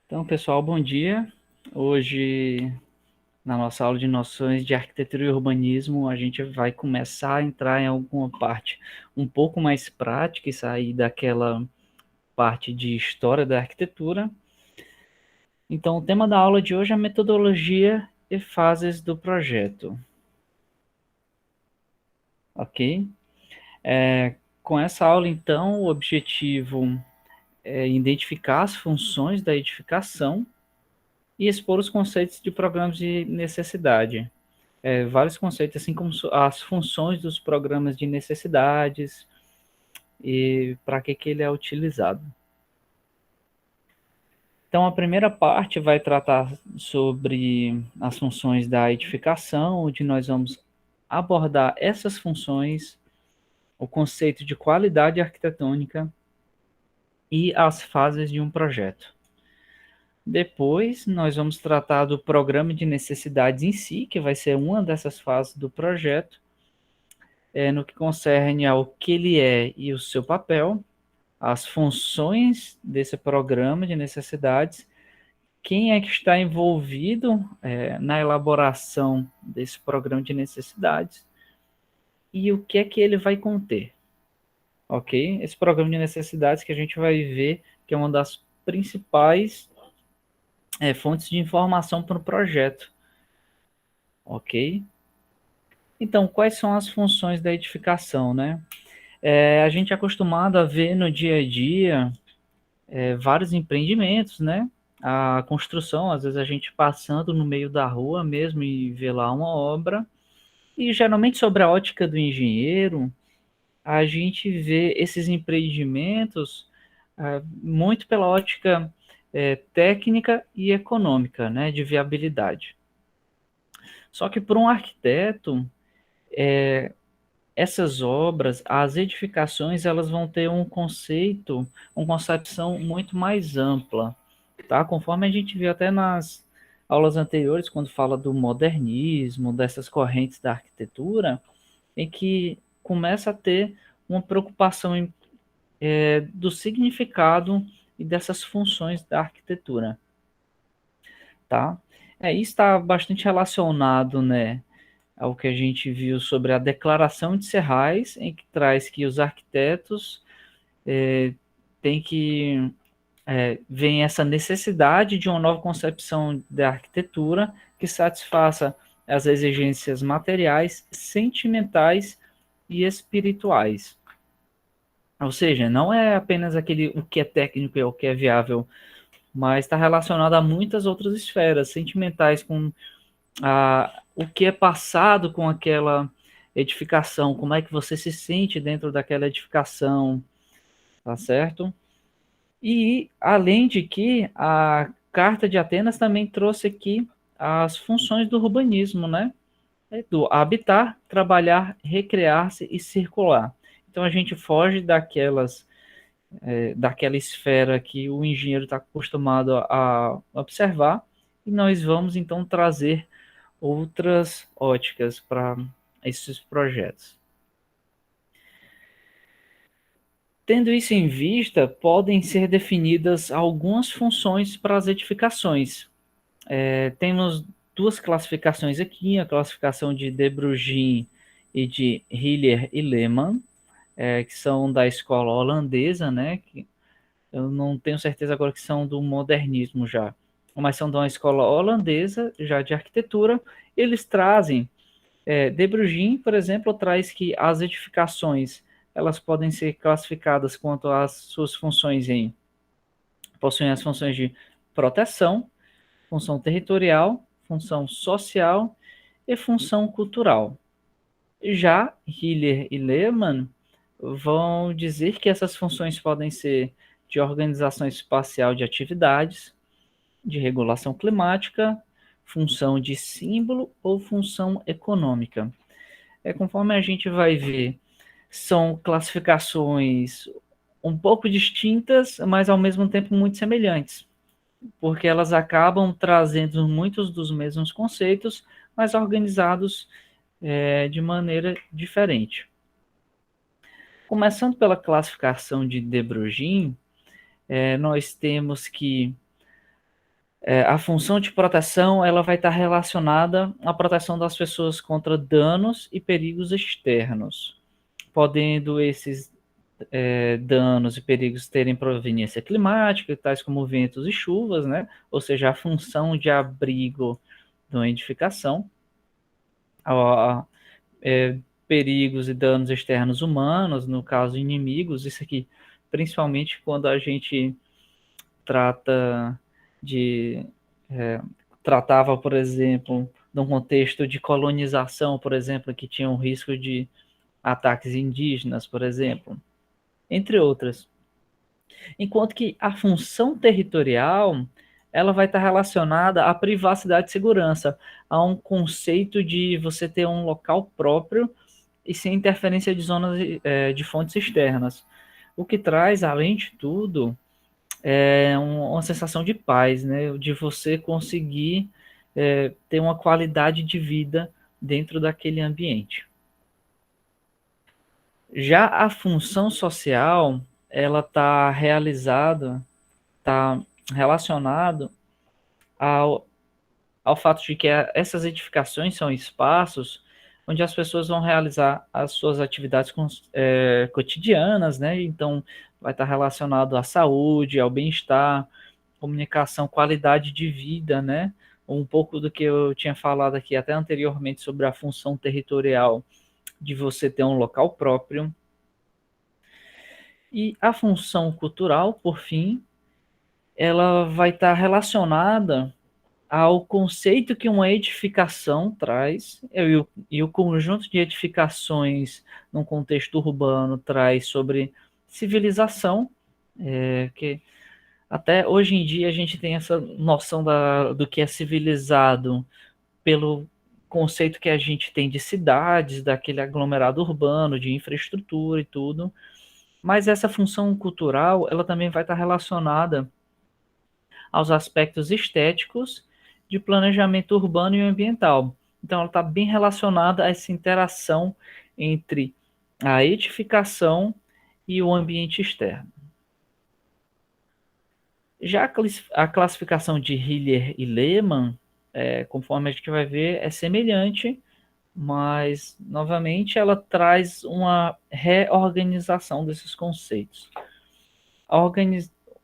Então, pessoal, bom dia. Hoje, na nossa aula de noções de arquitetura e urbanismo, a gente vai começar a entrar em alguma parte um pouco mais prática e sair daquela parte de história da arquitetura. Então, o tema da aula de hoje é a metodologia e fases do projeto, ok? Com essa aula, então, o objetivo é identificar as funções da edificação e expor os conceitos de programas de necessidade. Vários conceitos, assim como as funções dos programas de necessidades e para que ele é utilizado. Então, a primeira parte vai tratar sobre as funções da edificação, onde nós vamos abordar essas funções, o conceito de qualidade arquitetônica e as fases de um projeto. Depois, nós vamos tratar do programa de necessidades em si, que vai ser uma dessas fases do projeto, no que concerne ao que ele é e o seu papel, as funções desse programa de necessidades, quem é que está envolvido na elaboração desse programa de necessidades e o que é que ele vai conter, ok? Esse programa de necessidades que a gente vai ver que é uma das principais fontes de informação para o projeto, ok? Então, quais são as funções da edificação, né? A gente é acostumado a ver no dia a dia vários empreendimentos, né? A construção, às vezes a gente passando no meio da rua mesmo e vê lá uma obra, e geralmente sobre a ótica do engenheiro, a gente vê esses empreendimentos muito pela ótica técnica e econômica, né? De viabilidade. Só que para um arquiteto, essas obras, as edificações, elas vão ter um conceito, uma concepção muito mais ampla, tá? Conforme a gente viu até nas aulas anteriores, quando fala do modernismo, dessas correntes da arquitetura, em que começa a ter uma preocupação do significado e dessas funções da arquitetura, tá? Isso está bastante relacionado, né, ao que a gente viu sobre a Declaração de Serrais, em que traz que os arquitetos têm que ver essa necessidade de uma nova concepção da arquitetura que satisfaça as exigências materiais, sentimentais e espirituais. Ou seja, não é apenas aquele o que é técnico e o que é viável, mas está relacionado a muitas outras esferas sentimentais, com o que é passado com aquela edificação, como é que você se sente dentro daquela edificação, tá certo? E, além de que, a Carta de Atenas também trouxe aqui as funções do urbanismo, né? Do habitar, trabalhar, recrear-se e circular. Então, a gente foge daquela esfera que o engenheiro está acostumado a observar e nós vamos, então, trazer outras óticas para esses projetos. Tendo isso em vista, podem ser definidas algumas funções para as edificações. Temos duas classificações aqui, a classificação de De Brugge e de Hiller e Lehmann, que são da escola holandesa, né? Que eu não tenho certeza agora que são do modernismo já, mas são de uma escola holandesa já de arquitetura. Eles trazem De Brugge, por exemplo, traz que as edificações elas podem ser classificadas quanto às suas funções possuem as funções de proteção, função territorial, função social e função cultural. Já Hiller e Lehmann vão dizer que essas funções podem ser de organização espacial de atividades, de regulação climática, função de símbolo ou função econômica. Conforme a gente vai ver, são classificações um pouco distintas, mas ao mesmo tempo muito semelhantes, porque elas acabam trazendo muitos dos mesmos conceitos, mas organizados de maneira diferente. Começando pela classificação de De Broglie, nós temos que A função de proteção ela vai estar relacionada à proteção das pessoas contra danos e perigos externos, podendo esses danos e perigos terem proveniência climática, tais como ventos e chuvas, né? Ou seja, a função de abrigo de uma edificação, a, perigos e danos externos humanos, no caso inimigos, isso aqui, principalmente quando a gente trata de tratava, por exemplo, num contexto de colonização, por exemplo, que tinha um risco de ataques indígenas, por exemplo, entre outras. Enquanto que a função territorial ela vai estar relacionada à privacidade e segurança, a um conceito de você ter um local próprio e sem interferência de zonas de fontes externas. O que traz, além de tudo, uma sensação de paz, né? De você conseguir ter uma qualidade de vida dentro daquele ambiente. Já a função social, ela está relacionado ao, ao fato de que essas edificações são espaços onde as pessoas vão realizar as suas atividades cotidianas, né? Então, vai estar relacionado à saúde, ao bem-estar, comunicação, qualidade de vida, né? Um pouco do que eu tinha falado aqui até anteriormente sobre a função territorial de você ter um local próprio. E a função cultural, por fim, ela vai estar relacionada ao conceito que uma edificação traz, e o conjunto de edificações num contexto urbano traz sobre civilização, que até hoje em dia a gente tem essa noção do que é civilizado pelo conceito que a gente tem de cidades, daquele aglomerado urbano, de infraestrutura e tudo, mas essa função cultural, ela também vai estar relacionada aos aspectos estéticos de planejamento urbano e ambiental. Então, ela está bem relacionada a essa interação entre a edificação e o ambiente externo. Já a classificação de Hiller e Lehmann, conforme a gente vai ver, é semelhante, mas, novamente, ela traz uma reorganização desses conceitos.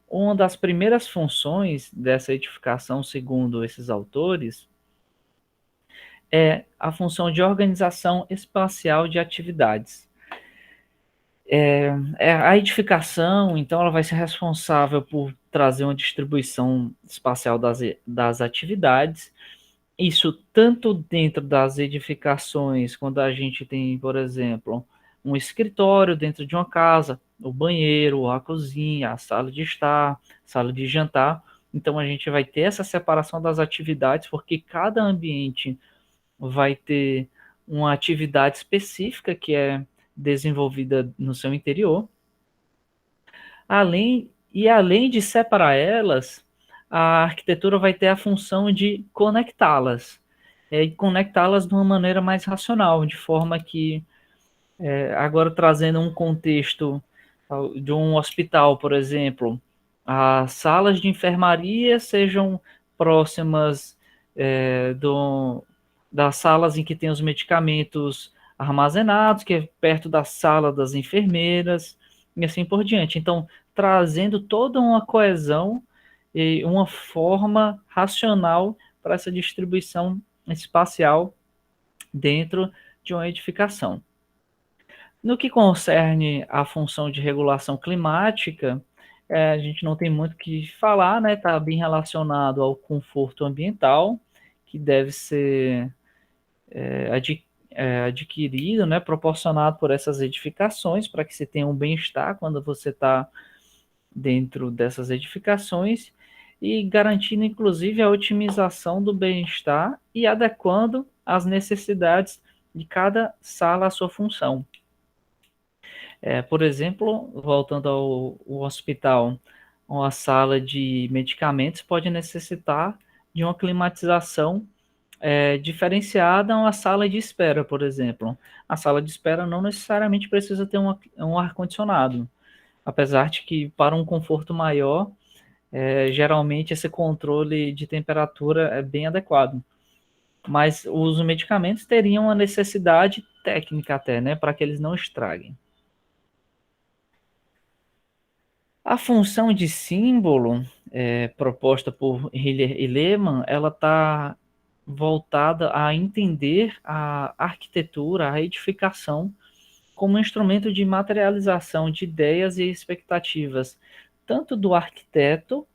Uma das primeiras funções dessa edificação, segundo esses autores, é a função de organização espacial de atividades. A edificação, então, ela vai ser responsável por trazer uma distribuição espacial das atividades, isso tanto dentro das edificações, quando a gente tem, por exemplo, um escritório dentro de uma casa, o banheiro, a cozinha, a sala de estar, sala de jantar. Então a gente vai ter essa separação das atividades, porque cada ambiente vai ter uma atividade específica que é desenvolvida no seu interior. Além de separar elas, a arquitetura vai ter a função de conectá-las, e conectá-las de uma maneira mais racional, de forma que, agora trazendo um contexto de um hospital, por exemplo, as salas de enfermaria sejam próximas das salas em que tem os medicamentos armazenados, que é perto da sala das enfermeiras, e assim por diante. Então, trazendo toda uma coesão e uma forma racional para essa distribuição espacial dentro de uma edificação. No que concerne à função de regulação climática, a gente não tem muito o que falar, né? Está bem relacionado ao conforto ambiental, que deve ser adquirido, né? Proporcionado por essas edificações, para que se tenha um bem-estar quando você está dentro dessas edificações, e garantindo, inclusive, a otimização do bem-estar e adequando as necessidades de cada sala à sua função. Por exemplo, voltando ao hospital, uma sala de medicamentos pode necessitar de uma climatização diferenciada a uma sala de espera, por exemplo. A sala de espera não necessariamente precisa ter um ar-condicionado, apesar de que, para um conforto maior, geralmente esse controle de temperatura é bem adequado. Mas os medicamentos teriam uma necessidade técnica até, né, para que eles não estraguem. A função de símbolo proposta por Hiller e Lehmann, ela está voltada a entender a arquitetura, a edificação, como um instrumento de materialização de ideias e expectativas, tanto do arquiteto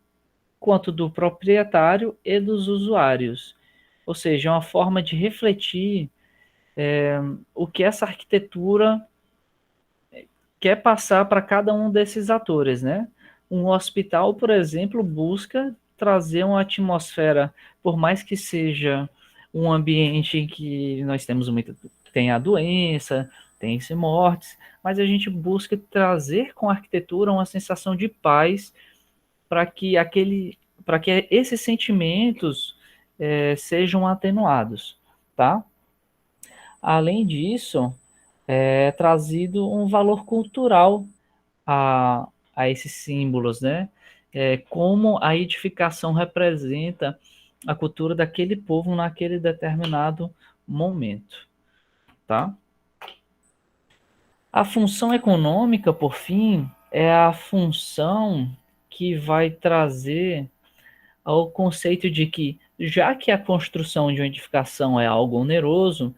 quanto do proprietário e dos usuários. Ou seja, é uma forma de refletir o que essa arquitetura quer passar para cada um desses atores, né? Um hospital, por exemplo, busca trazer uma atmosfera, por mais que seja um ambiente em que nós temos muita, tem a doença, tem-se mortes, mas a gente busca trazer com a arquitetura uma sensação de paz para que esses sentimentos sejam atenuados, tá? Além disso, é trazido um valor cultural a esses símbolos, né? Como a edificação representa a cultura daquele povo naquele determinado momento, tá? A função econômica, por fim, é a função que vai trazer ao conceito de que, já que a construção de uma edificação é algo oneroso,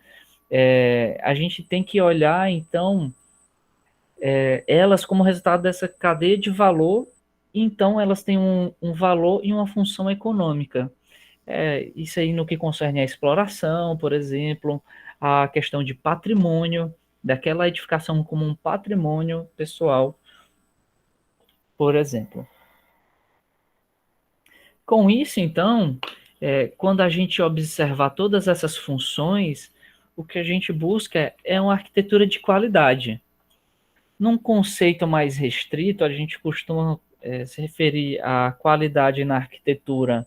a gente tem que olhar, então, elas como resultado dessa cadeia de valor, então elas têm um valor e uma função econômica. Isso aí no que concerne à exploração, por exemplo, a questão de patrimônio, daquela edificação como um patrimônio pessoal, por exemplo. Com isso, então, quando a gente observar todas essas funções, o que a gente busca é uma arquitetura de qualidade. Num conceito mais restrito, a gente costuma se referir à qualidade na arquitetura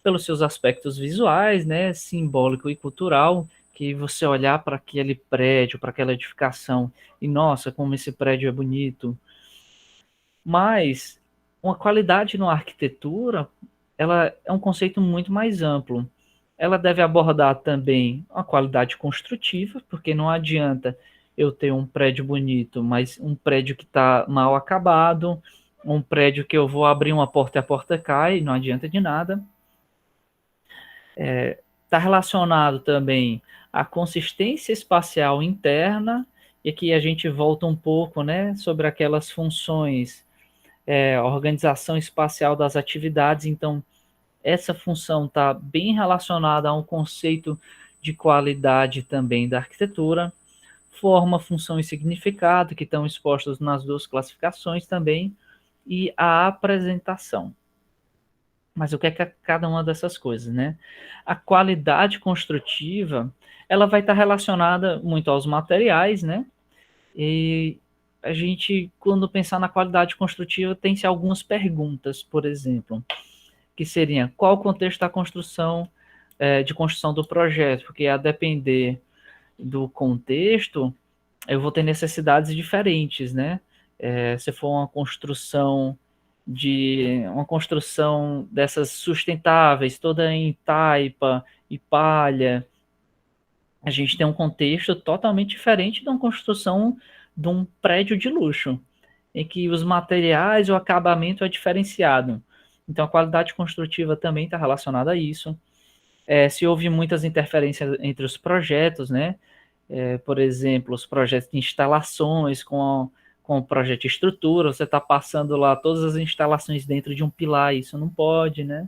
pelos seus aspectos visuais, né, simbólico e cultural, que você olhar para aquele prédio, para aquela edificação, e nossa, como esse prédio é bonito. Mas uma qualidade na arquitetura, ela é um conceito muito mais amplo. Ela deve abordar também a qualidade construtiva, porque não adianta eu ter um prédio bonito, mas um prédio que está mal acabado, um prédio que eu vou abrir uma porta e a porta cai, não adianta de nada. Está relacionado também à consistência espacial interna, e aqui a gente volta um pouco, né, sobre aquelas funções, organização espacial das atividades. Então, essa função está bem relacionada a um conceito de qualidade também da arquitetura, forma, função e significado, que estão expostos nas duas classificações também, e a apresentação. Mas o que é cada uma dessas coisas, né? A qualidade construtiva, ela vai estar relacionada muito aos materiais, né? E a gente, quando pensar na qualidade construtiva, tem-se algumas perguntas, por exemplo, que seriam: qual o contexto da construção, de construção do projeto? Porque a depender do contexto, eu vou ter necessidades diferentes, né? Se for uma construção dessas sustentáveis, toda em taipa e palha, a gente tem um contexto totalmente diferente de uma construção de um prédio de luxo, em que os materiais, o acabamento é diferenciado. Então, a qualidade construtiva também está relacionada a isso. Se houve muitas interferências entre os projetos, né? Por exemplo, os projetos de instalações com o projeto de estrutura, você está passando lá todas as instalações dentro de um pilar, isso não pode, né?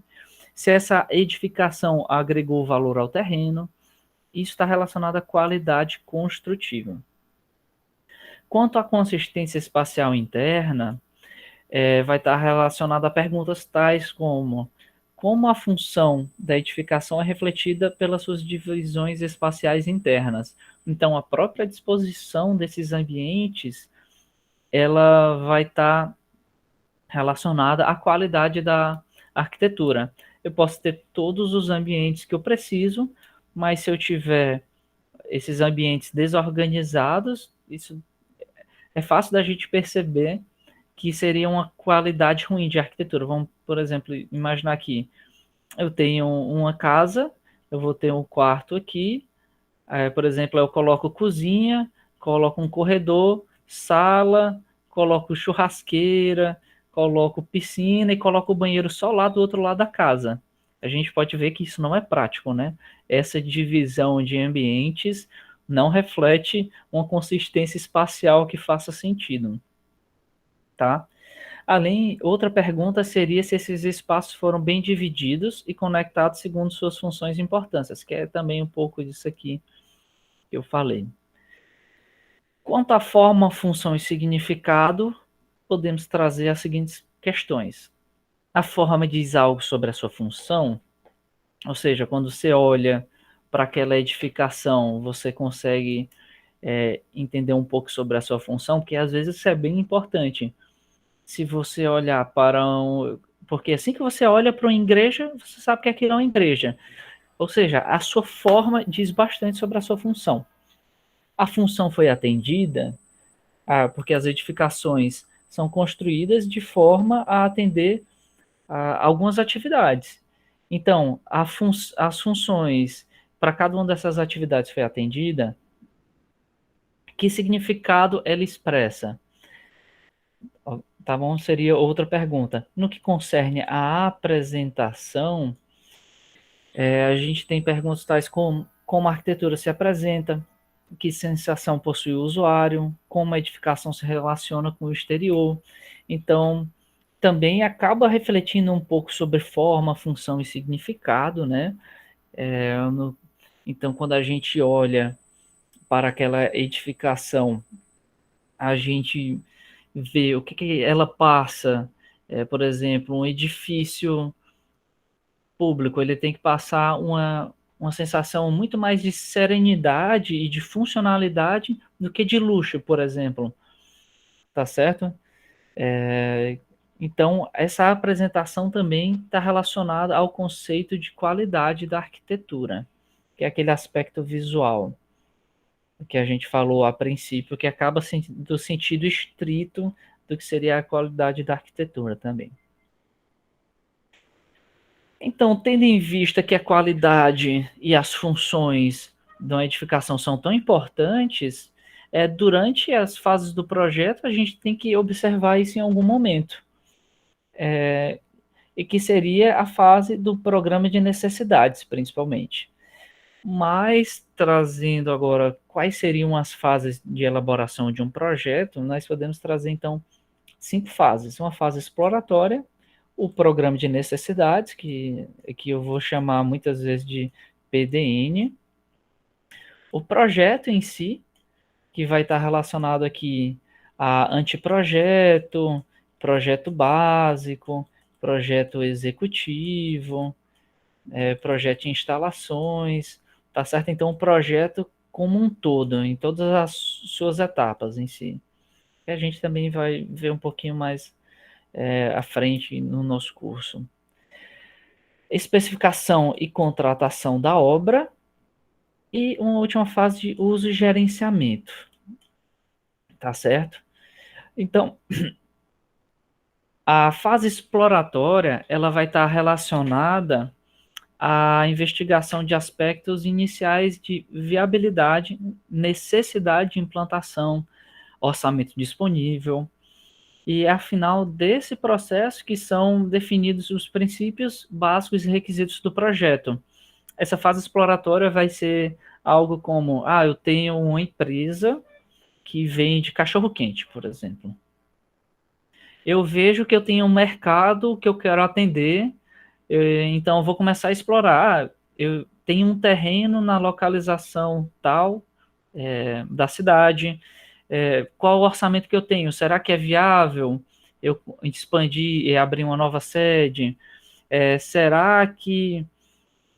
Se essa edificação agregou valor ao terreno, isso está relacionado à qualidade construtiva. Quanto à consistência espacial interna, vai estar relacionada a perguntas tais como a função da edificação é refletida pelas suas divisões espaciais internas. Então, a própria disposição desses ambientes, ela vai estar relacionada à qualidade da arquitetura. Eu posso ter todos os ambientes que eu preciso, mas se eu tiver esses ambientes desorganizados, isso é fácil da gente perceber que seria uma qualidade ruim de arquitetura. Vamos por exemplo, imaginar aqui, eu tenho uma casa, eu vou ter um quarto aqui, por exemplo, eu coloco cozinha, coloco um corredor, sala, coloco churrasqueira, coloco piscina e coloco o banheiro só lá do outro lado da casa. A gente pode ver que isso não é prático, né? Essa divisão de ambientes não reflete uma consistência espacial que faça sentido, tá? Outra pergunta seria se esses espaços foram bem divididos e conectados segundo suas funções e importâncias, que é também um pouco disso aqui que eu falei. Quanto à forma, função e significado, podemos trazer as seguintes questões. A forma diz algo sobre a sua função, ou seja, quando você olha para aquela edificação, você consegue entender um pouco sobre a sua função, porque às vezes isso é bem importante. Se você olhar para porque assim que você olha para uma igreja, você sabe que aquilo é uma igreja. Ou seja, a sua forma diz bastante sobre a sua função. A função foi atendida, porque as edificações são construídas de forma a atender a algumas atividades. Então, as funções para cada uma dessas atividades foi atendida, que significado ela expressa? Tá bom? Seria outra pergunta. No que concerne à apresentação, a gente tem perguntas tais como a arquitetura se apresenta, que sensação possui o usuário, como a edificação se relaciona com o exterior. Então, também acaba refletindo um pouco sobre forma, função e significado, né? Então, quando a gente olha para aquela edificação, a gente vê o que ela passa. Por exemplo, um edifício público, ele tem que passar uma sensação muito mais de serenidade e de funcionalidade do que de luxo, por exemplo. Tá certo? Então, essa apresentação também está relacionada ao conceito de qualidade da arquitetura, que é aquele aspecto visual que a gente falou a princípio, que acaba do sentido estrito do que seria a qualidade da arquitetura também. Então, tendo em vista que a qualidade e as funções de uma edificação são tão importantes, durante as fases do projeto a gente tem que observar isso em algum momento. E que seria a fase do programa de necessidades, principalmente. Mas, trazendo agora quais seriam as fases de elaboração de um projeto, nós podemos trazer, então, 5 fases. Uma fase exploratória, o programa de necessidades, que eu vou chamar muitas vezes de PDN, o projeto em si, que vai estar relacionado aqui a anteprojeto, projeto básico, projeto executivo, projeto de instalações, tá certo? Então, o projeto como um todo, em todas as suas etapas em si. E a gente também vai ver um pouquinho mais à frente no nosso curso. Especificação e contratação da obra. E uma última fase de uso e gerenciamento. Tá certo? Então, a fase exploratória, ela vai estar relacionada à investigação de aspectos iniciais de viabilidade, necessidade de implantação, orçamento disponível, e é ao final desse processo que são definidos os princípios básicos e requisitos do projeto. Essa fase exploratória vai ser algo como, eu tenho uma empresa que vende cachorro-quente, por exemplo. Eu vejo que eu tenho um mercado que eu quero atender, então eu vou começar a explorar. Eu tenho um terreno na localização tal da cidade. Qual o orçamento que eu tenho? Será que é viável eu expandir e abrir uma nova sede? Será que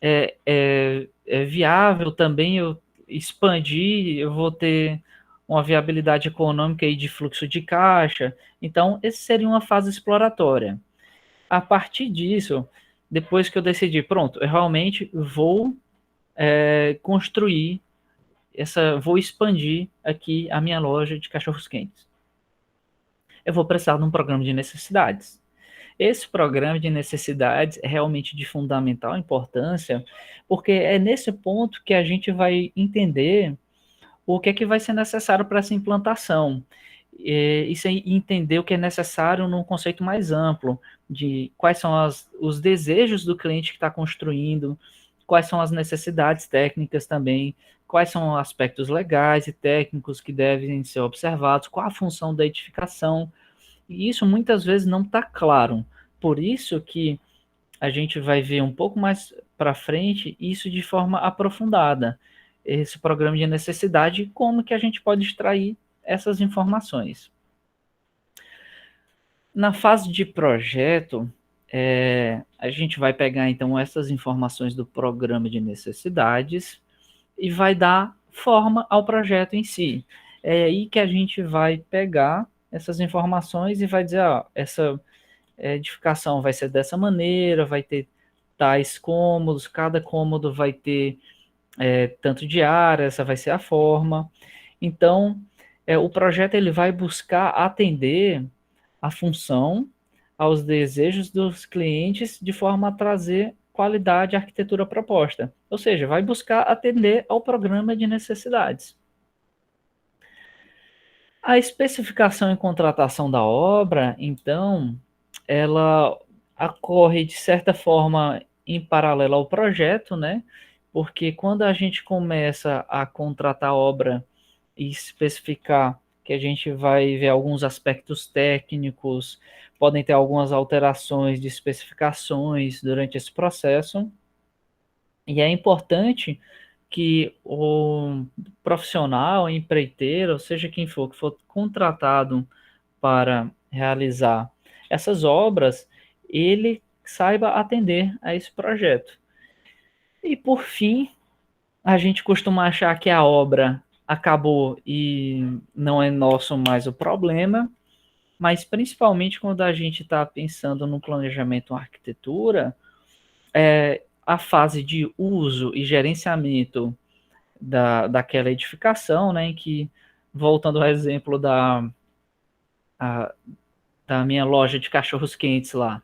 é viável também eu expandir? Eu vou ter uma viabilidade econômica e de fluxo de caixa? Então, essa seria uma fase exploratória. A partir disso, depois que eu decidi, pronto, eu realmente vou construir vou expandir aqui a minha loja de cachorros quentes. Eu vou precisar de um programa de necessidades. Esse programa de necessidades é realmente de fundamental importância, porque é nesse ponto que a gente vai entender o que é que vai ser necessário para essa implantação. Isso aí, entender o que é necessário num conceito mais amplo, de quais são os desejos do cliente que está construindo, quais são as necessidades técnicas também, quais são aspectos legais e técnicos que devem ser observados, qual a função da edificação. E isso muitas vezes não está claro. Por isso que a gente vai ver um pouco mais para frente isso de forma aprofundada, esse programa de necessidade, como que a gente pode extrair essas informações. Na fase de projeto, a gente vai pegar então essas informações do programa de necessidades e vai dar forma ao projeto em si. É aí que a gente vai pegar essas informações e vai dizer, essa edificação vai ser dessa maneira, vai ter tais cômodos, cada cômodo vai ter tanto de área, essa vai ser a forma. Então, o projeto ele vai buscar atender a função aos desejos dos clientes de forma a trazer qualidade à arquitetura proposta. Ou seja, vai buscar atender ao programa de necessidades. A especificação e contratação da obra, então, ela ocorre de certa forma em paralelo ao projeto, né? Porque quando a gente começa a contratar a obra e especificar que a gente vai ver alguns aspectos técnicos, podem ter algumas alterações de especificações durante esse processo, e é importante que o profissional, empreiteiro, ou seja quem for, que for contratado para realizar essas obras, ele saiba atender a esse projeto. E por fim, a gente costuma achar que a obra acabou e não é nosso mais o problema, mas principalmente quando a gente está pensando no planejamento arquitetura, a fase de uso e gerenciamento daquela edificação, né, em que, voltando ao exemplo a, da minha loja de cachorros quentes lá,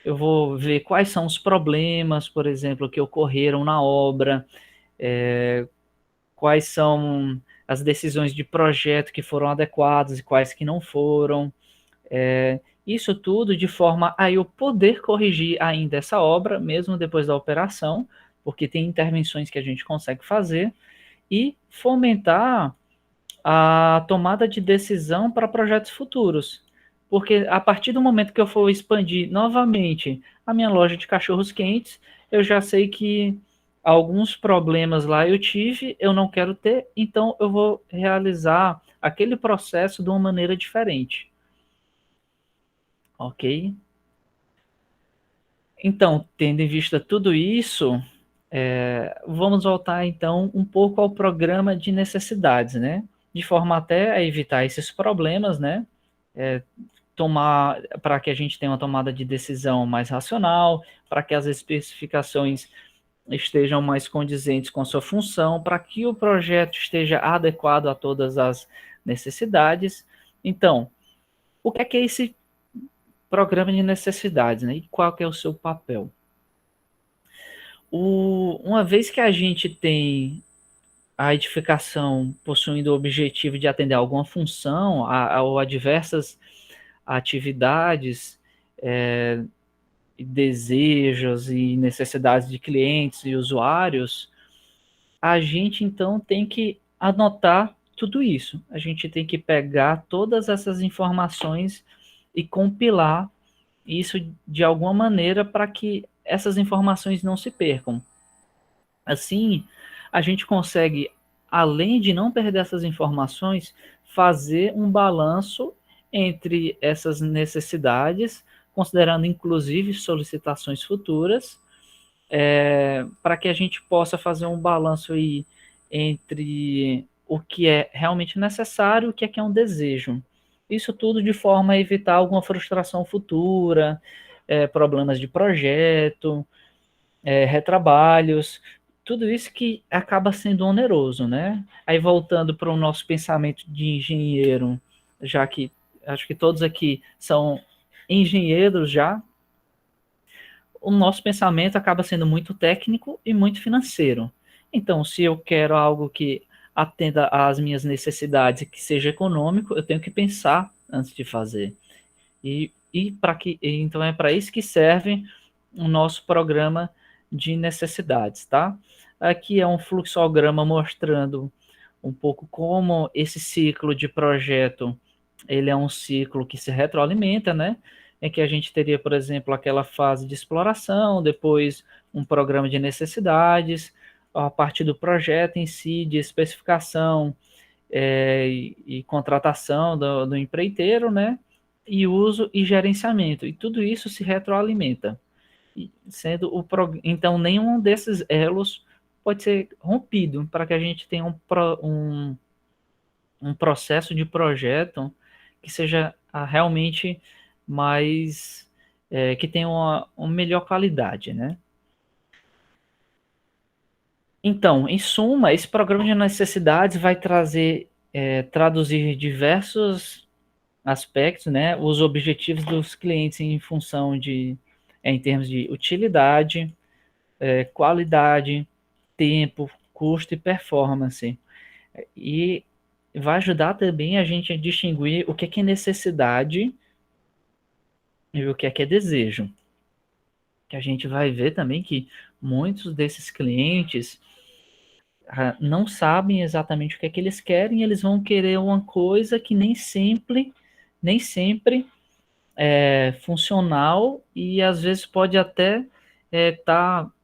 eu vou ver quais são os problemas, por exemplo, que ocorreram na obra, quais são as decisões de projeto que foram adequadas e quais que não foram. Isso tudo de forma a eu poder corrigir ainda essa obra, mesmo depois da operação, porque tem intervenções que a gente consegue fazer, e fomentar a tomada de decisão para projetos futuros. Porque a partir do momento que eu for expandir novamente a minha loja de cachorros quentes, eu já sei que alguns problemas lá eu tive, eu não quero ter, então eu vou realizar aquele processo de uma maneira diferente. Ok? Então, tendo em vista tudo isso, vamos voltar então um pouco ao programa de necessidades, né? De forma até a evitar esses problemas, né? Tomar para que a gente tenha uma tomada de decisão mais racional, para que as especificações estejam mais condizentes com a sua função, para que o projeto esteja adequado a todas as necessidades. Então, o que é esse programa de necessidades, né? E qual que é o seu papel? Uma vez que a gente tem a edificação possuindo o objetivo de atender a alguma função ou a diversas atividades, desejos e necessidades de clientes e usuários, a gente então tem que anotar tudo isso. A gente tem que pegar todas essas informações e compilar isso de alguma maneira para que essas informações não se percam. Assim, a gente consegue, além de não perder essas informações, fazer um balanço entre essas necessidades, considerando inclusive solicitações futuras, para que a gente possa fazer um balanço aí entre o que é realmente necessário e o que é um desejo. Isso tudo de forma a evitar alguma frustração futura, problemas de projeto, retrabalhos, tudo isso que acaba sendo oneroso, né? Aí voltando para o nosso pensamento de engenheiro, já que acho que todos aqui são engenheiros já, o nosso pensamento acaba sendo muito técnico e muito financeiro. Então, se eu quero algo que atenda às minhas necessidades e que seja econômico, eu tenho que pensar antes de fazer. Então é para isso que serve o nosso programa de necessidades, tá? Aqui é um fluxograma mostrando um pouco como esse ciclo de projeto, ele é um ciclo que se retroalimenta, né? Em que a gente teria, por exemplo, aquela fase de exploração, depois um programa de necessidades, a partir do projeto em si, de especificação e contratação do empreiteiro, né? E uso e gerenciamento. E tudo isso se retroalimenta. Então, nenhum desses elos pode ser rompido para que a gente tenha um processo de projeto que seja realmente mais que tenha uma melhor qualidade, né? Então, em suma, esse programa de necessidades vai traduzir diversos aspectos, né? Os objetivos dos clientes em função em termos de utilidade, qualidade, tempo, custo e performance. E vai ajudar também a gente a distinguir o que é necessidade e o que é desejo. Que a gente vai ver também que muitos desses clientes não sabem exatamente o que é que eles querem, eles vão querer uma coisa que nem sempre é funcional e às vezes pode até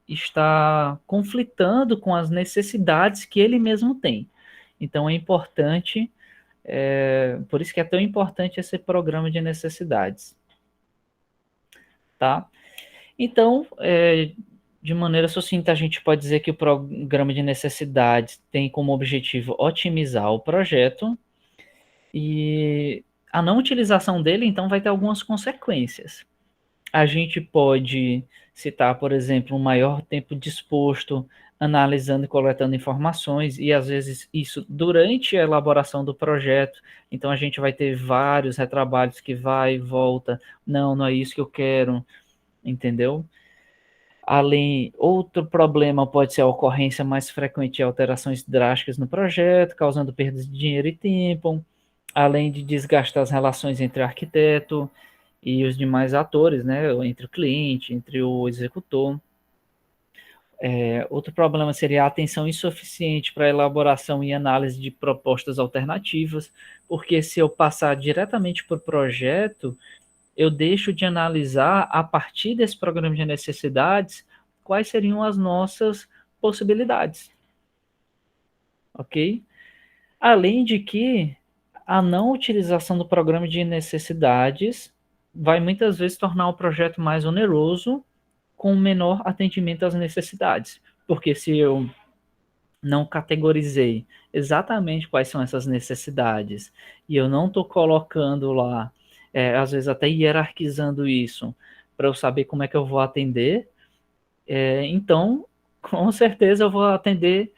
estar conflitando com as necessidades que ele mesmo tem. Então é importante, por isso que é tão importante esse programa de necessidades, tá? Então, de maneira sucinta, a gente pode dizer que o programa de necessidades tem como objetivo otimizar o projeto e a não utilização dele, então, vai ter algumas consequências. A gente pode citar, por exemplo, um maior tempo disposto analisando e coletando informações, e às vezes isso durante a elaboração do projeto. Então a gente vai ter vários retrabalhos que vai e volta. Não, não é isso que eu quero, entendeu? Outro problema pode ser a ocorrência mais frequente de alterações drásticas no projeto, causando perdas de dinheiro e tempo, além de desgastar as relações entre o arquiteto e os demais atores, né, entre o cliente, entre o executor. Outro problema seria a atenção insuficiente para a elaboração e análise de propostas alternativas, porque se eu passar diretamente para o projeto, eu deixo de analisar, a partir desse programa de necessidades, quais seriam as nossas possibilidades. Ok? Além de que a não utilização do programa de necessidades vai muitas vezes tornar o projeto mais oneroso, com menor atendimento às necessidades. Porque se eu não categorizei exatamente quais são essas necessidades e eu não estou colocando lá, às vezes até hierarquizando isso, para eu saber como é que eu vou atender, então, com certeza eu vou atender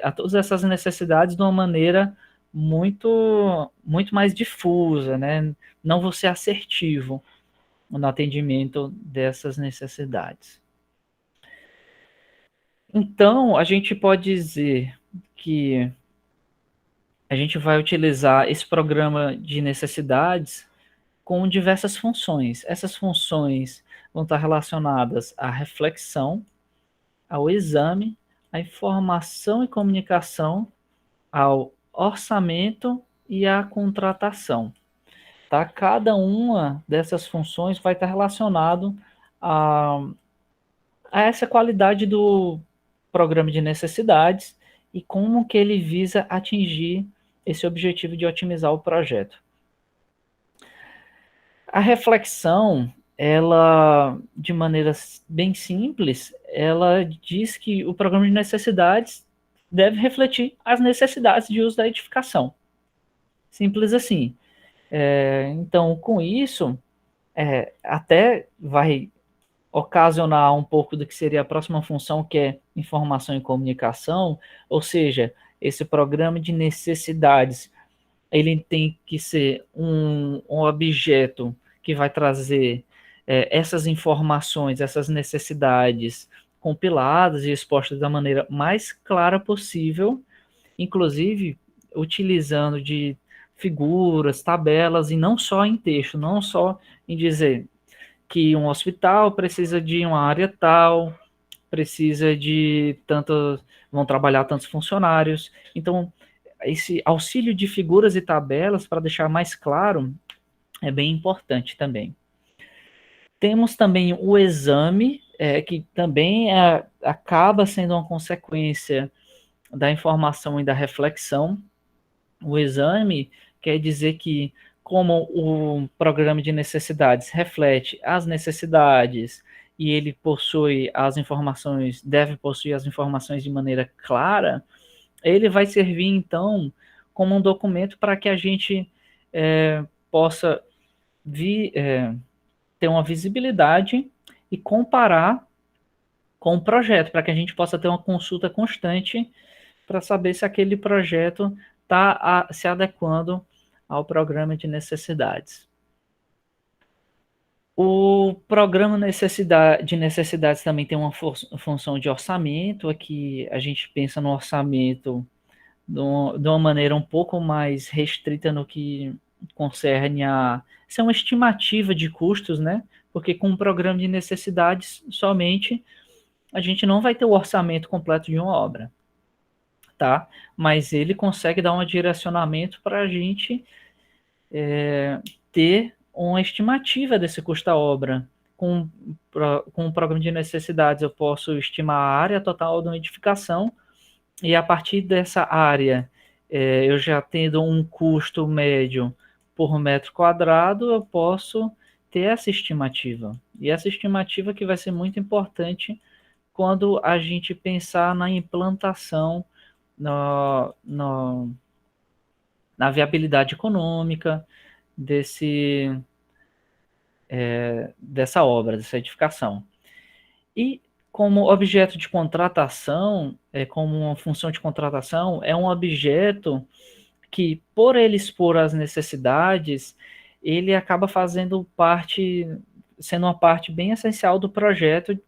a todas essas necessidades de uma maneira muito mais difusa, né? Não vou ser assertivo no atendimento dessas necessidades. Então, a gente pode dizer que a gente vai utilizar esse programa de necessidades com diversas funções. Essas funções vão estar relacionadas à reflexão, ao exame, à informação e comunicação, ao orçamento e à contratação. Tá? Cada uma dessas funções vai estar relacionado a essa qualidade do programa de necessidades e como que ele visa atingir esse objetivo de otimizar o projeto. A reflexão, ela, de maneira bem simples, ela diz que o programa de necessidades deve refletir as necessidades de uso da edificação. Simples assim. Então, com isso, até vai ocasionar um pouco do que seria a próxima função, que é informação e comunicação, ou seja, esse programa de necessidades, ele tem que ser um objeto que vai trazer essas informações, essas necessidades compiladas e expostas da maneira mais clara possível, inclusive utilizando de figuras, tabelas, e não só em texto, não só em dizer que um hospital precisa de uma área tal, precisa de tantos, vão trabalhar tantos funcionários. Então, esse auxílio de figuras e tabelas, para deixar mais claro, é bem importante também. Temos também o exame, que também acaba sendo uma consequência da informação e da reflexão. O exame quer dizer que, como o programa de necessidades reflete as necessidades e ele possui as informações, deve possuir as informações de maneira clara, ele vai servir, então, como um documento para que a gente possa ter uma visibilidade e comparar com o projeto, para que a gente possa ter uma consulta constante para saber se aquele projeto está se adequando ao programa de necessidades. O programa de necessidades também tem uma função de orçamento. Aqui a gente pensa no orçamento de uma maneira um pouco mais restrita no que concerne a... Isso é uma estimativa de custos, né? Porque com um programa de necessidades somente a gente não vai ter o orçamento completo de uma obra, tá? Mas ele consegue dar um direcionamento para a gente ter uma estimativa desse custo da obra. Com um programa de necessidades, eu posso estimar a área total de uma edificação, e a partir dessa área, eu já tendo um custo médio por metro quadrado, eu posso ter essa estimativa. E essa estimativa que vai ser muito importante quando a gente pensar na implantação, na viabilidade econômica dessa obra, dessa edificação. E como objeto de contratação, como uma função de contratação, é um objeto que, por ele expor as necessidades, ele acaba sendo uma parte bem essencial do projeto,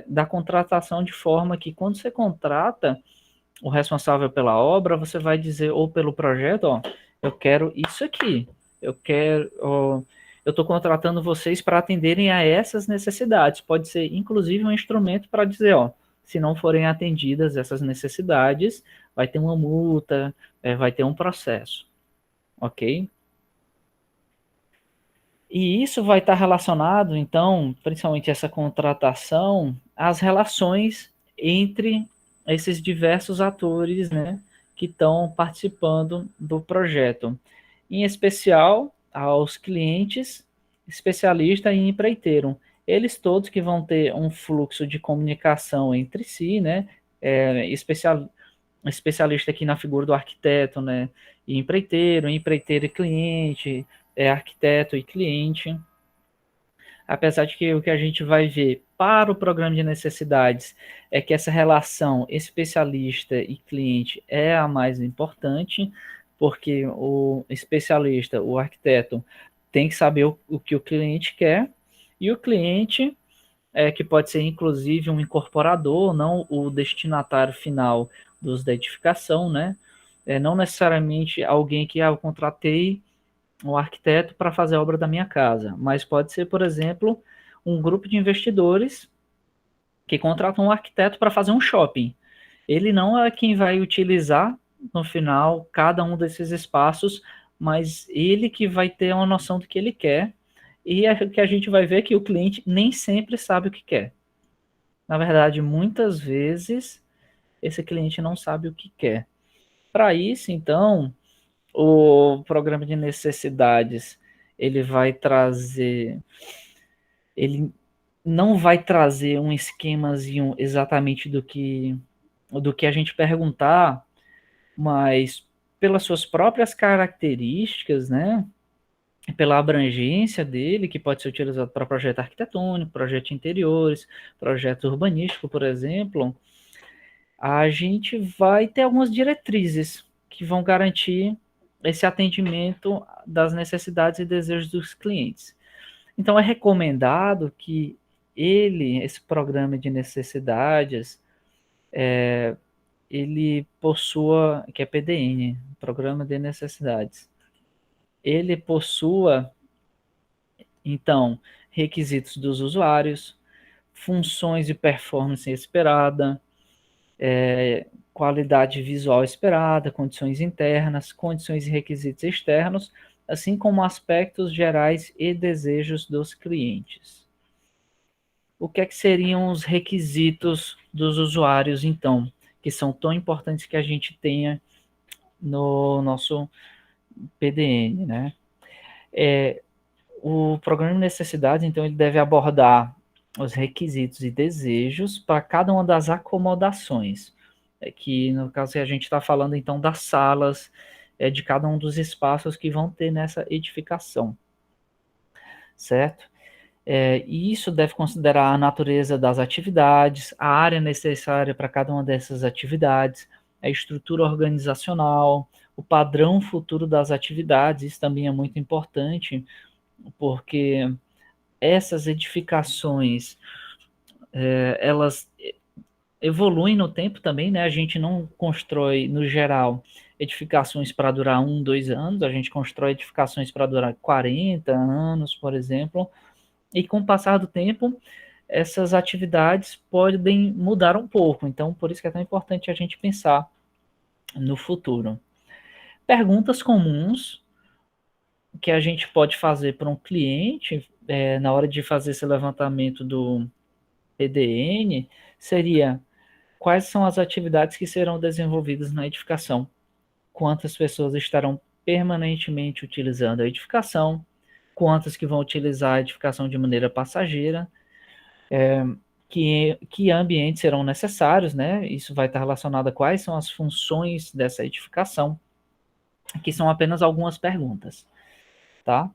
da contratação, de forma que, quando você contrata o responsável pela obra, você vai dizer, ou pelo projeto, ó, eu quero isso aqui, eu estou contratando vocês para atenderem a essas necessidades. Pode ser, inclusive, um instrumento para dizer, ó, se não forem atendidas essas necessidades, vai ter uma multa, vai ter um processo, ok? E isso vai estar relacionado, então, principalmente essa contratação, às relações entre esses diversos atores, né, que estão participando do projeto. Em especial, aos clientes, especialista e empreiteiro. Eles todos que vão ter um fluxo de comunicação entre si, né, especialista aqui na figura do arquiteto, né, e empreiteiro e cliente, arquiteto e cliente. Apesar de que o que a gente vai ver para o programa de necessidades é que essa relação especialista e cliente é a mais importante, porque o especialista, o arquiteto, tem que saber o que o cliente quer, e o cliente, que pode ser inclusive um incorporador, não o destinatário final da edificação, né? Não necessariamente alguém que eu contratei um arquiteto para fazer a obra da minha casa, mas pode ser, por exemplo, um grupo de investidores que contratam um arquiteto para fazer um shopping. Ele não é quem vai utilizar, no final, cada um desses espaços, mas ele que vai ter uma noção do que ele quer, e é que a gente vai ver que o cliente nem sempre sabe o que quer. Na verdade, muitas vezes, esse cliente não sabe o que quer. Para isso, então, o programa de necessidades, ele não vai trazer um esquemazinho exatamente do que a gente perguntar, mas pelas suas próprias características, né, pela abrangência dele, que pode ser utilizado para projeto arquitetônico, projeto de interiores, projeto urbanístico, por exemplo, a gente vai ter algumas diretrizes que vão garantir esse atendimento das necessidades e desejos dos clientes. Então, é recomendado que esse programa de necessidades, ele possua, que é PDN, Programa de Necessidades, ele possua, então, requisitos dos usuários, funções e performance esperada, qualidade visual esperada, condições internas, condições e requisitos externos, assim como aspectos gerais e desejos dos clientes. O que é que seriam os requisitos dos usuários, então, que são tão importantes que a gente tenha no nosso PDN, né? O programa de necessidades, então, ele deve abordar os requisitos e desejos para cada uma das acomodações, que no caso a gente está falando então das salas, de cada um dos espaços que vão ter nessa edificação, certo? E isso deve considerar a natureza das atividades, a área necessária para cada uma dessas atividades, a estrutura organizacional, o padrão futuro das atividades, isso também é muito importante, porque essas edificações, elas evoluem no tempo também, né? A gente não constrói, no geral, edificações para durar 1, 2 anos, a gente constrói edificações para durar 40 anos, por exemplo, e com o passar do tempo, essas atividades podem mudar um pouco, então por isso que é tão importante a gente pensar no futuro. Perguntas comuns que a gente pode fazer para um cliente, na hora de fazer esse levantamento do PDN, seria: quais são as atividades que serão desenvolvidas na edificação? Quantas pessoas estarão permanentemente utilizando a edificação? Quantas que vão utilizar a edificação de maneira passageira? Que ambientes serão necessários, né? Isso vai estar relacionado a quais são as funções dessa edificação, que são apenas algumas perguntas, tá?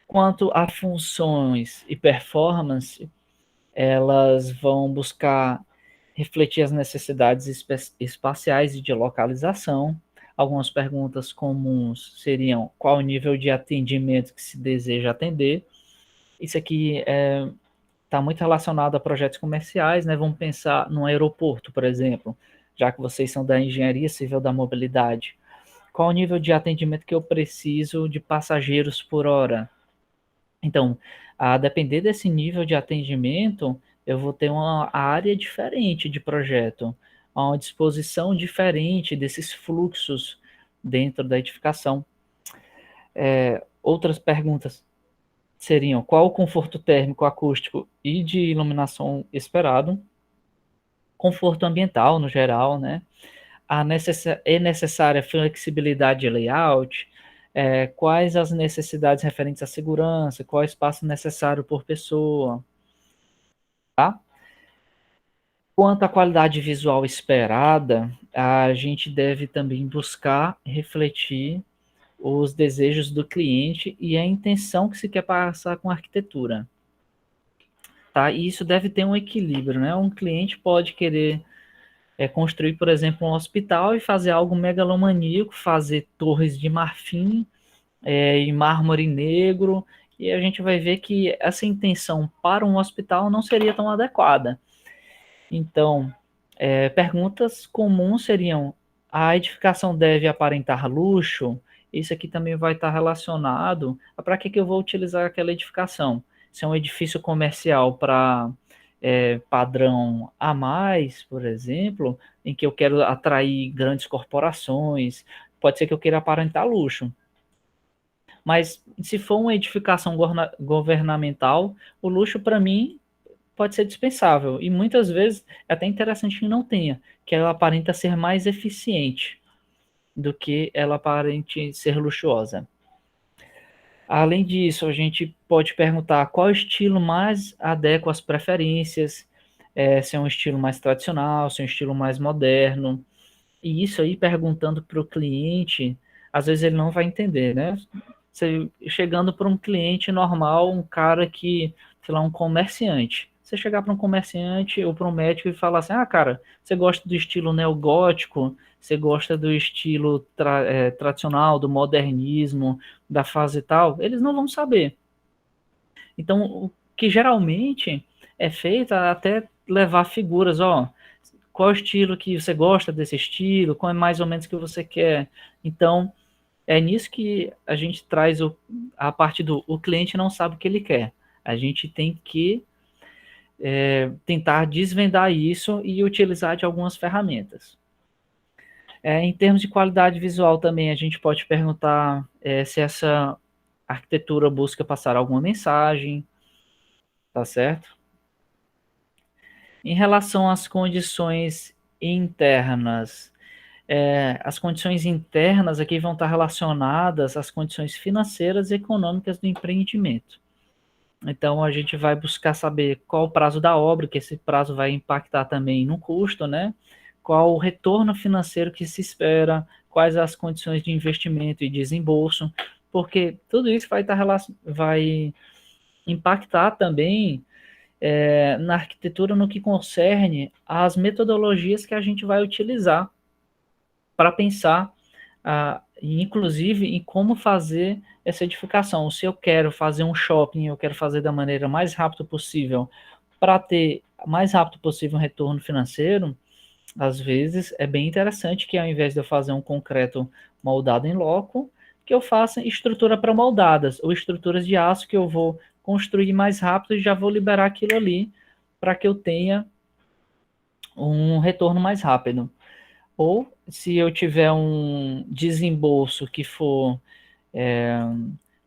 Quanto a funções e performance, elas vão buscar refletir as necessidades espaciais e de localização. Algumas perguntas comuns seriam: qual o nível de atendimento que se deseja atender? Isso aqui está muito relacionado a projetos comerciais, né? Vamos pensar no aeroporto, por exemplo, já que vocês são da engenharia civil da mobilidade. Qual o nível de atendimento que eu preciso de passageiros por hora? Então, a depender desse nível de atendimento, eu vou ter uma área diferente de projeto, uma disposição diferente desses fluxos dentro da edificação. Outras perguntas seriam: qual o conforto térmico, acústico e de iluminação esperado? Conforto ambiental, no geral, né? É necessária flexibilidade de layout? Quais as necessidades referentes à segurança? Qual o espaço necessário por pessoa? Tá? Quanto à qualidade visual esperada, a gente deve também buscar refletir os desejos do cliente e a intenção que se quer passar com a arquitetura. Tá? E isso deve ter um equilíbrio, né? Um cliente pode querer construir, por exemplo, um hospital e fazer algo megalomaníaco, fazer torres de marfim e mármore negro, e a gente vai ver que essa intenção para um hospital não seria tão adequada. Então, perguntas comuns seriam: a edificação deve aparentar luxo? Isso aqui também vai estar relacionado a para que eu vou utilizar aquela edificação. Se é um edifício comercial para padrão a mais, por exemplo, em que eu quero atrair grandes corporações, pode ser que eu queira aparentar luxo. Mas se for uma edificação governamental, o luxo para mim pode ser dispensável. E muitas vezes é até interessante que não tenha, que ela aparenta ser mais eficiente do que ela aparente ser luxuosa. Além disso, a gente pode perguntar qual estilo mais adequa às preferências, se é um estilo mais tradicional, se é um estilo mais moderno. E isso aí, perguntando para o cliente, às vezes ele não vai entender, né? Você chegando para um cliente normal, um cara que, sei lá, um comerciante. Você chegar para um comerciante ou para um médico e falar assim: ah, cara, você gosta do estilo neogótico? Você gosta do estilo tradicional, do modernismo, da fase tal? Eles não vão saber. Então, o que geralmente é feito é até levar figuras, ó, qual estilo que você gosta desse estilo, qual é mais ou menos que você quer. Então, é nisso que a gente traz a parte do o cliente não sabe o que ele quer. A gente tem que tentar desvendar isso e utilizar de algumas ferramentas. Em termos de qualidade visual também, a gente pode perguntar se essa arquitetura busca passar alguma mensagem, tá certo? Em relação às condições internas, as condições internas aqui vão estar relacionadas às condições financeiras e econômicas do empreendimento. Então, a gente vai buscar saber qual o prazo da obra, que esse prazo vai impactar também no custo, né? Qual o retorno financeiro que se espera, quais as condições de investimento e desembolso, porque tudo isso vai impactar também na arquitetura no que concerne às metodologias que a gente vai utilizar para pensar, inclusive, em como fazer essa edificação. Se eu quero fazer um shopping, eu quero fazer da maneira mais rápida possível, para ter mais rápido possível um retorno financeiro, às vezes é bem interessante que ao invés de eu fazer um concreto moldado em loco, que eu faça estrutura pré-moldadas ou estruturas de aço que eu vou construir mais rápido e já vou liberar aquilo ali para que eu tenha um retorno mais rápido. Ou se eu tiver um desembolso que for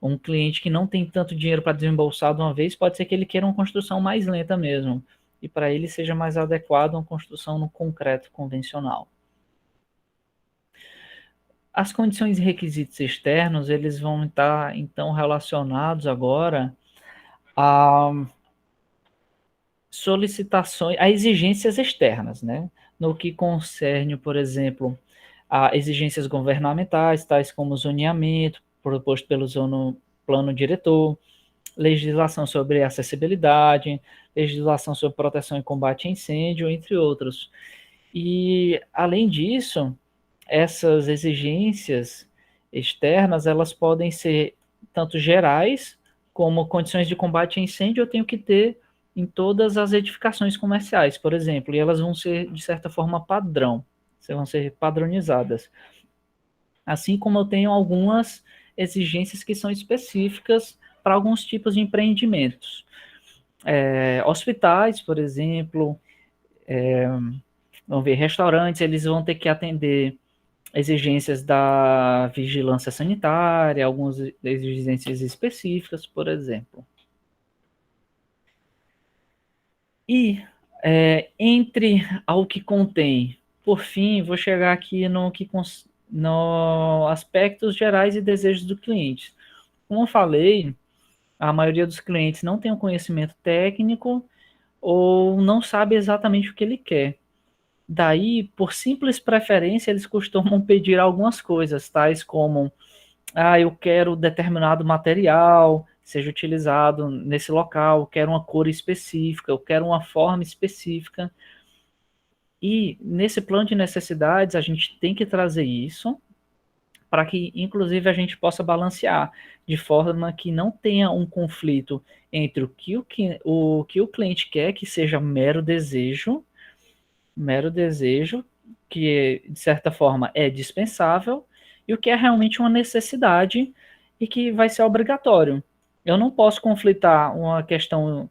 um cliente que não tem tanto dinheiro para desembolsar de uma vez, pode ser que ele queira uma construção mais lenta mesmo. E para ele seja mais adequado uma construção no concreto convencional. As condições e requisitos externos, eles vão estar, então, relacionados agora a solicitações, a exigências externas, né? No que concerne, por exemplo, a exigências governamentais, tais como o zoneamento, proposto pelo plano diretor, legislação sobre acessibilidade, legislação sobre proteção e combate a incêndio, entre outros. E, além disso, essas exigências externas, elas podem ser tanto gerais, como condições de combate a incêndio eu tenho que ter em todas as edificações comerciais, por exemplo, e elas vão ser, de certa forma, padrão, vão ser padronizadas. Assim como eu tenho algumas exigências que são específicas para alguns tipos de empreendimentos. Hospitais, por exemplo, vamos ver, restaurantes, eles vão ter que atender exigências da vigilância sanitária, algumas exigências específicas, por exemplo. E entre ao que contém, por fim, vou chegar aqui no aspectos gerais e desejos do cliente. Como eu falei, a maioria dos clientes não tem um conhecimento técnico ou não sabe exatamente o que ele quer. Daí, por simples preferência, eles costumam pedir algumas coisas, tais como eu quero determinado material seja utilizado nesse local, eu quero uma cor específica, eu quero uma forma específica. E nesse plano de necessidades, a gente tem que trazer isso para que, inclusive, a gente possa balancear de forma que não tenha um conflito entre o que o cliente quer, que seja mero desejo, que de certa forma é dispensável, e o que é realmente uma necessidade e que vai ser obrigatório. Eu não posso conflitar uma questão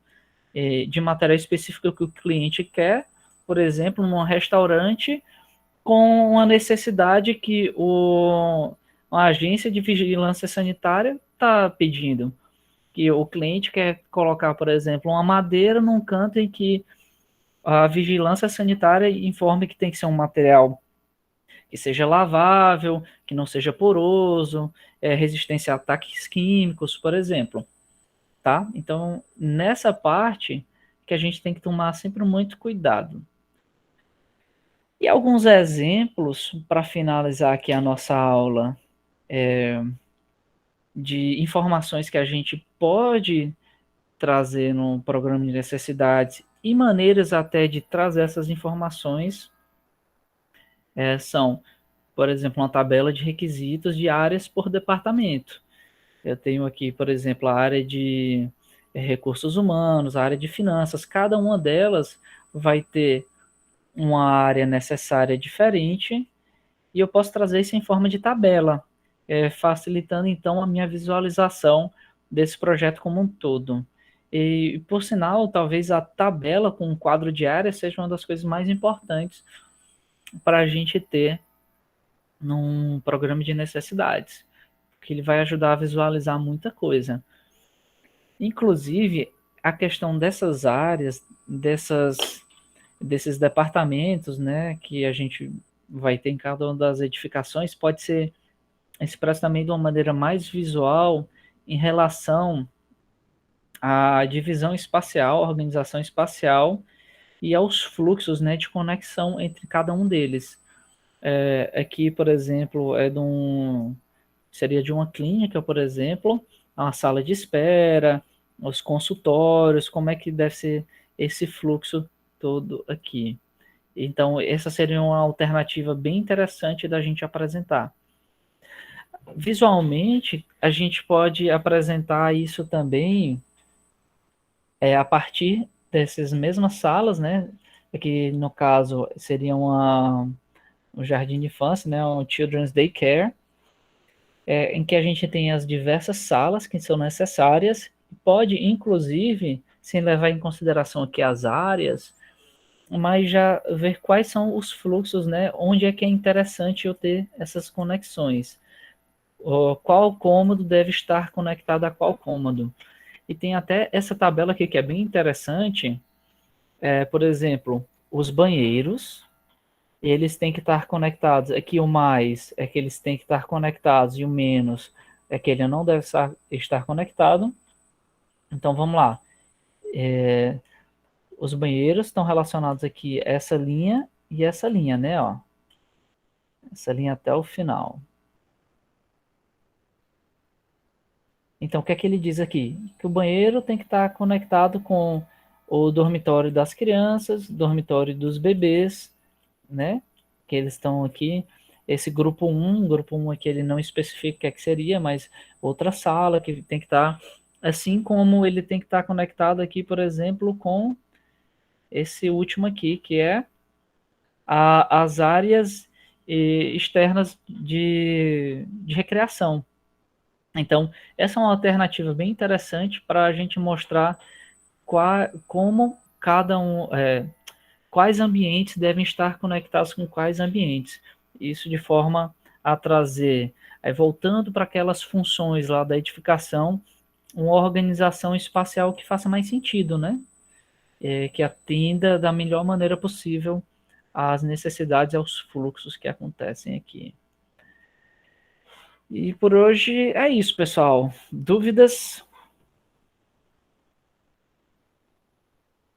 de material específico que o cliente quer, por exemplo, num restaurante, com uma necessidade que uma agência de vigilância sanitária está pedindo. Que o cliente quer colocar, por exemplo, uma madeira num canto em que a vigilância sanitária informe que tem que ser um material que seja lavável, que não seja poroso, resistência a ataques químicos, por exemplo, tá? Então, nessa parte que a gente tem que tomar sempre muito cuidado. E alguns exemplos para finalizar aqui a nossa aula de informações que a gente pode trazer no programa de necessidades e maneiras até de trazer essas informações são, por exemplo, uma tabela de requisitos de áreas por departamento. Eu tenho aqui, por exemplo, a área de recursos humanos, a área de finanças, cada uma delas vai ter uma área necessária diferente e eu posso trazer isso em forma de tabela, facilitando então a minha visualização desse projeto como um todo. E, por sinal, talvez a tabela com um quadro de área seja uma das coisas mais importantes para a gente ter num programa de necessidades, que ele vai ajudar a visualizar muita coisa. Inclusive, a questão dessas áreas, desses departamentos, né, que a gente vai ter em cada uma das edificações, pode ser expresso também de uma maneira mais visual em relação à divisão espacial, organização espacial e aos fluxos, né, de conexão entre cada um deles. Aqui, por exemplo, seria de uma clínica, por exemplo, a sala de espera, os consultórios, como é que deve ser esse fluxo todo aqui. Então, essa seria uma alternativa bem interessante da gente apresentar. Visualmente, a gente pode apresentar isso também a partir dessas mesmas salas, né? Aqui, no caso, seria um jardim de infância, né? Um Children's Daycare, em que a gente tem as diversas salas que são necessárias, pode, inclusive, sem levar em consideração aqui as áreas, mas já ver quais são os fluxos, né? Onde é que é interessante eu ter essas conexões. Qual cômodo deve estar conectado a qual cômodo. E tem até essa tabela aqui que é bem interessante, por exemplo, os banheiros, eles têm que estar conectados. Aqui o mais é que eles têm que estar conectados e o menos é que ele não deve estar conectado. Então vamos lá. Os banheiros estão relacionados aqui essa linha e essa linha, né? Ó. Essa linha até o final. Então, o que é que ele diz aqui? Que o banheiro tem que estar conectado com o dormitório das crianças, dormitório dos bebês, né? Que eles estão aqui. Esse grupo 1 aqui ele não especifica o que é que seria, mas outra sala que tem que estar, assim como ele tem que estar conectado aqui, por exemplo, com esse último aqui, que é as áreas externas de recreação. Então, essa é uma alternativa bem interessante para a gente mostrar como cada quais ambientes devem estar conectados com quais ambientes. Isso de forma a trazer, voltando para aquelas funções lá da edificação, uma organização espacial que faça mais sentido, né? Que atenda da melhor maneira possível às necessidades e aos fluxos que acontecem aqui. E por hoje é isso, pessoal. Dúvidas?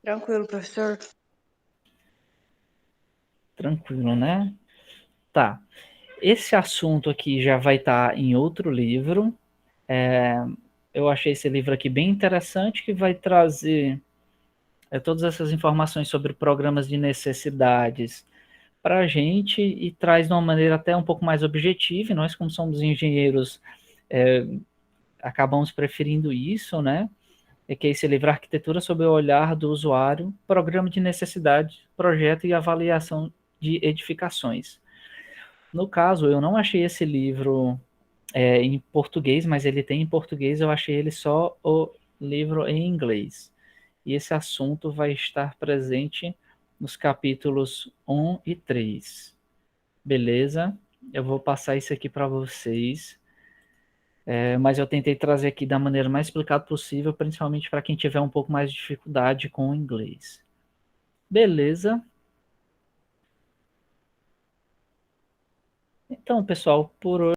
Tranquilo, professor. Tranquilo, né? Tá. Esse assunto aqui já vai estar em outro livro. Eu achei esse livro aqui bem interessante, que vai trazer todas essas informações sobre programas de necessidades para a gente e traz de uma maneira até um pouco mais objetiva. E nós, como somos engenheiros, acabamos preferindo isso, né? Que é esse livro Arquitetura sob o Olhar do Usuário, Programa de Necessidade, Projeto e Avaliação de Edificações. No caso, eu não achei esse livro em português, mas ele tem em português, eu achei ele só o livro em inglês. E esse assunto vai estar presente nos capítulos 1 e 3. Beleza? Eu vou passar isso aqui para vocês. Mas eu tentei trazer aqui da maneira mais explicada possível, principalmente para quem tiver um pouco mais de dificuldade com o inglês. Beleza? Então, pessoal, por hoje